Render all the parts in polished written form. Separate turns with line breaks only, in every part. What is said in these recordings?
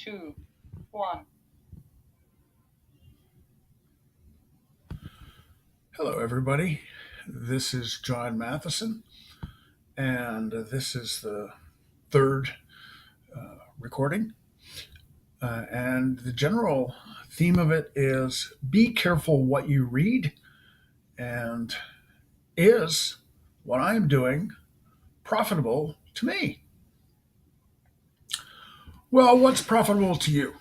two, one.
Hello, everybody. This is John Matheson, and this is the third recording. And the general theme of it is be careful what you read, and is what I'm doing profitable to me? Well, what's profitable to you?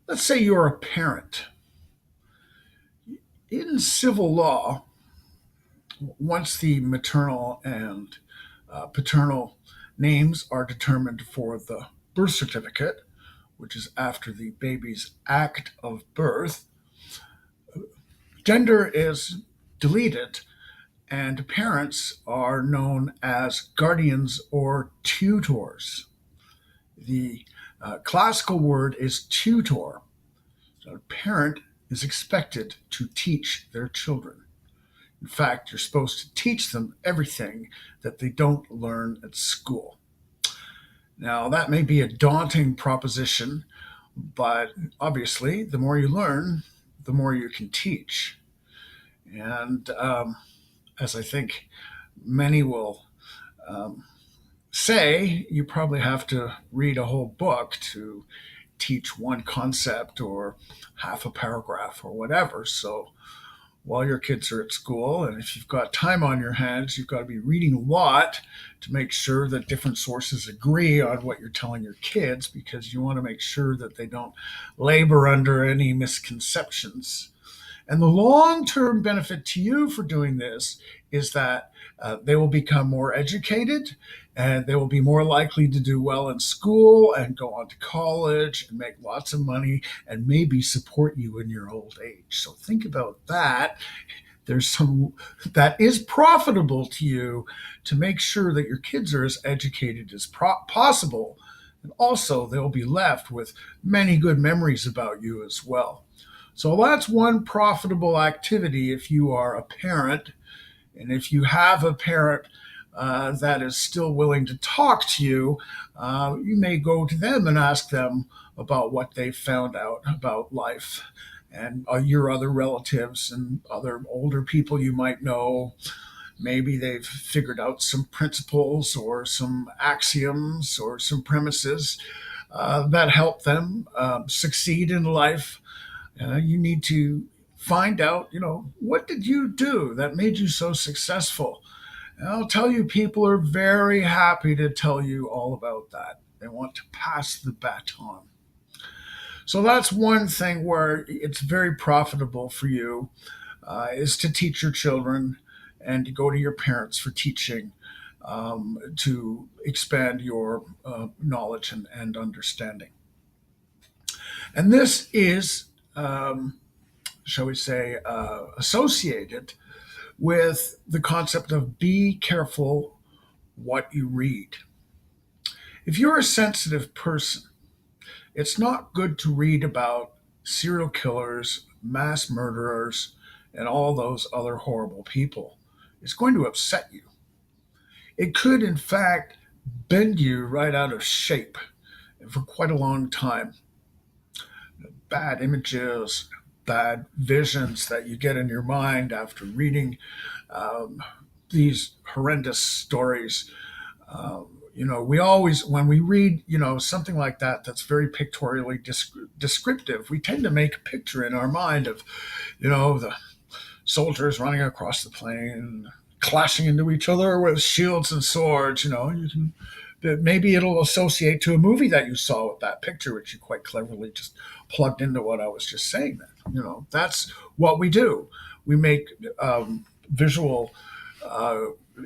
Let's say you're a parent. In civil law, once the maternal and paternal names are determined for the birth certificate, which is after the baby's act of birth, gender is deleted and parents are known as guardians or tutors. The classical word is tutor. So a parent is expected to teach their children. In fact, you're supposed to teach them everything that they don't learn at school. Now, that may be a daunting proposition, but obviously, the more you learn, the more you can teach. And as I think many will say, you probably have to read a whole book to teach one concept or half a paragraph or whatever. So while your kids are at school, and if you've got time on your hands, you've got to be reading a lot to make sure that different sources agree on what you're telling your kids, because you want to make sure that they don't labor under any misconceptions. And the long term benefit to you for doing this is that they will become more educated and they will be more likely to do well in school and go on to college and make lots of money and maybe support you in your old age. So think about that. There's some that is profitable to you to make sure that your kids are as educated as possible. And also, they'll be left with many good memories about you as well. So that's one profitable activity if you are a parent. And if you have a parent that is still willing to talk to you, you may go to them and ask them about what they found out about life and your other relatives and other older people you might know. Maybe they've figured out some principles or some axioms or some premises that help them succeed in life. You need to find out, what did you do that made you so successful? And I'll tell you, people are very happy to tell you all about that. They want to pass the baton. So that's one thing where it's very profitable for you is to teach your children and to go to your parents for teaching to expand your knowledge and understanding. And this is shall we say, associated with the concept of be careful what you read. If you're a sensitive person, it's not good to read about serial killers, mass murderers, and all those other horrible people. It's going to upset you. It could, in fact, bend you right out of shape for quite a long time. Bad images, bad visions that you get in your mind after reading um, these horrendous stories. We always, when we read, something like that, that's very pictorially descriptive, we tend to make a picture in our mind of, the soldiers running across the plain, clashing into each other with shields and swords. You can that maybe it'll associate to a movie that you saw with that picture, which you quite cleverly just plugged into what I was just saying. That's what we do. We make visual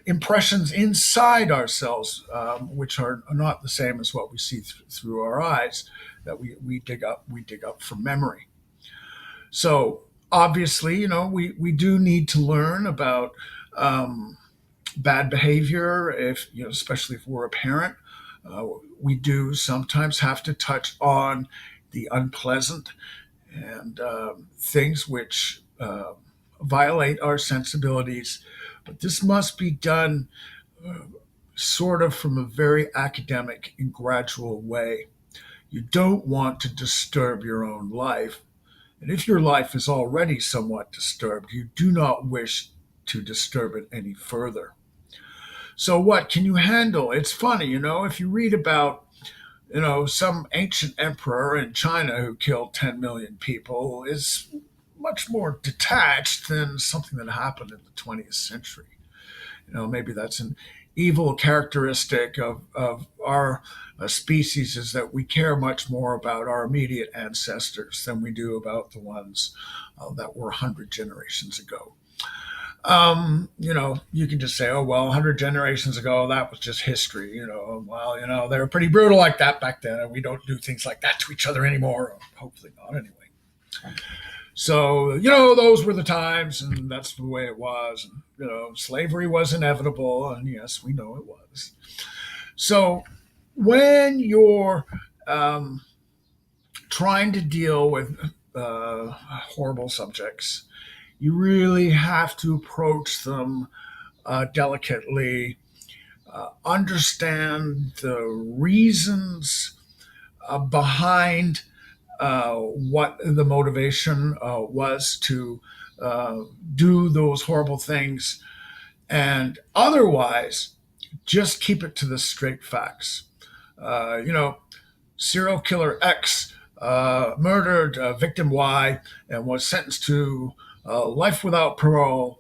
impressions inside ourselves, which are not the same as what we see through our eyes that we dig up. We dig up from memory. So obviously, we do need to learn about bad behavior, if especially if we're a parent. uh, we do sometimes have to touch on the unpleasant and things which violate our sensibilities, but this must be done sort of from a very academic and gradual way. You don't want to disturb your own life. And if your life is already somewhat disturbed, you do not wish to disturb it any further. So, what can you handle? It's funny, if you read about, some ancient emperor in China who killed 10 million people, is much more detached than something that happened in the 20th century. Maybe that's an evil characteristic of our species, is that we care much more about our immediate ancestors than we do about the ones that were 100 generations ago. You can just say, oh, well, 100 generations ago, that was just history. Well, they were pretty brutal like that back then, and we don't do things like that to each other anymore. Hopefully not, anyway. So, those were the times, and that's the way it was. And, slavery was inevitable, and yes, we know it was. So, when you're trying to deal with horrible subjects, you really have to approach them delicately, understand the reasons behind what the motivation was to do those horrible things, and otherwise just keep it to the straight facts. Serial killer X murdered victim Y and was sentenced to life without parole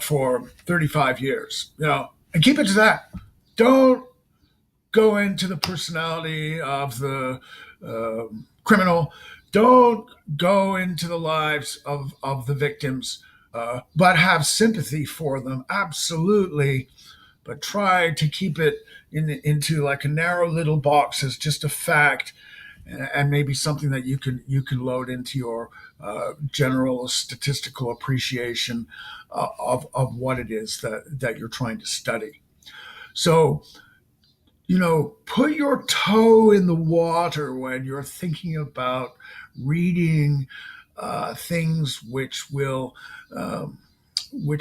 for 35 years. And keep it to that. Don't go into the personality of the criminal. Don't go into the lives of the victims, but have sympathy for them, absolutely. But try to keep it into like a narrow little box as just a fact, and maybe something that you can load into your general statistical appreciation of what it is that you're trying to study. So, put your toe in the water when you're thinking about reading things which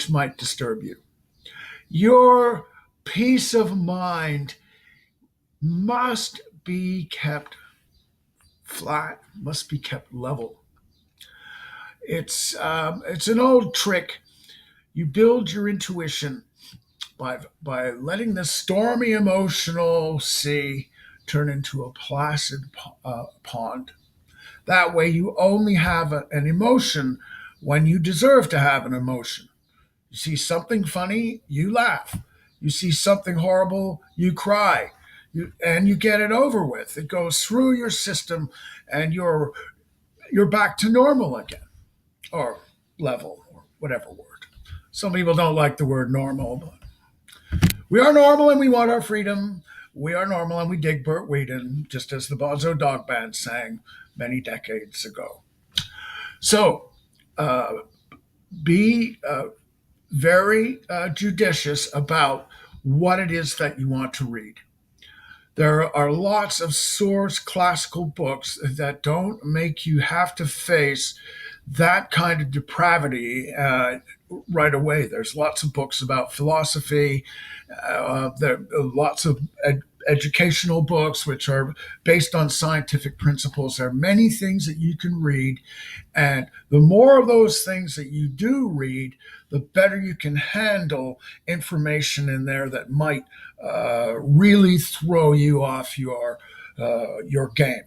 might disturb you. Your peace of mind must be kept flat, must be kept level. It's an old trick. You build your intuition by letting the stormy emotional sea turn into a placid pond. That way, you only have an emotion when you deserve to have an emotion. You see something funny, you laugh. You see something horrible, you cry. And you get it over with. It goes through your system, and you're back to normal again, or level, or whatever word. Some people don't like the word normal, but we are normal and we want our freedom. We are normal and we dig Burt Whedon, just as the Bonzo Dog Band sang many decades ago. So be very judicious about what it is that you want to read. There are lots of source classical books that don't make you have to face that kind of depravity right away. There's lots of books about philosophy. There are lots of educational books which are based on scientific principles. There are many things that you can read. And the more of those things that you do read, the better you can handle information in there that might really throw you off your game.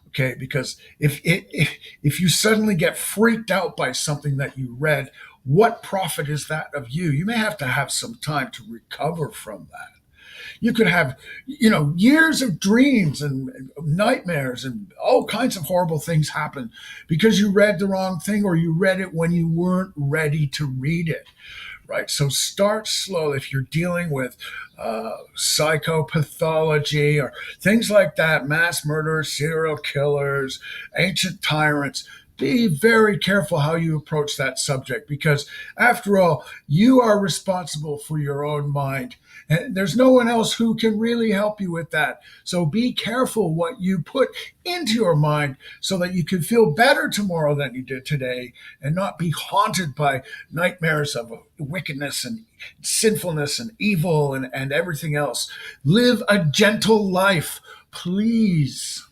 Okay, because if you suddenly get freaked out by something that you read, what profit is that of you? You may have to have some time to recover from that. You could have, years of dreams and nightmares and all kinds of horrible things happen because you read the wrong thing, or you read it when you weren't ready to read it. Right. So start slow. If you're dealing with psychopathology or things like that, mass murderers, serial killers, ancient tyrants, be very careful how you approach that subject, because after all, you are responsible for your own mind. And there's no one else who can really help you with that. So be careful what you put into your mind so that you can feel better tomorrow than you did today, and not be haunted by nightmares of wickedness and sinfulness and evil and everything else. Live a gentle life, please.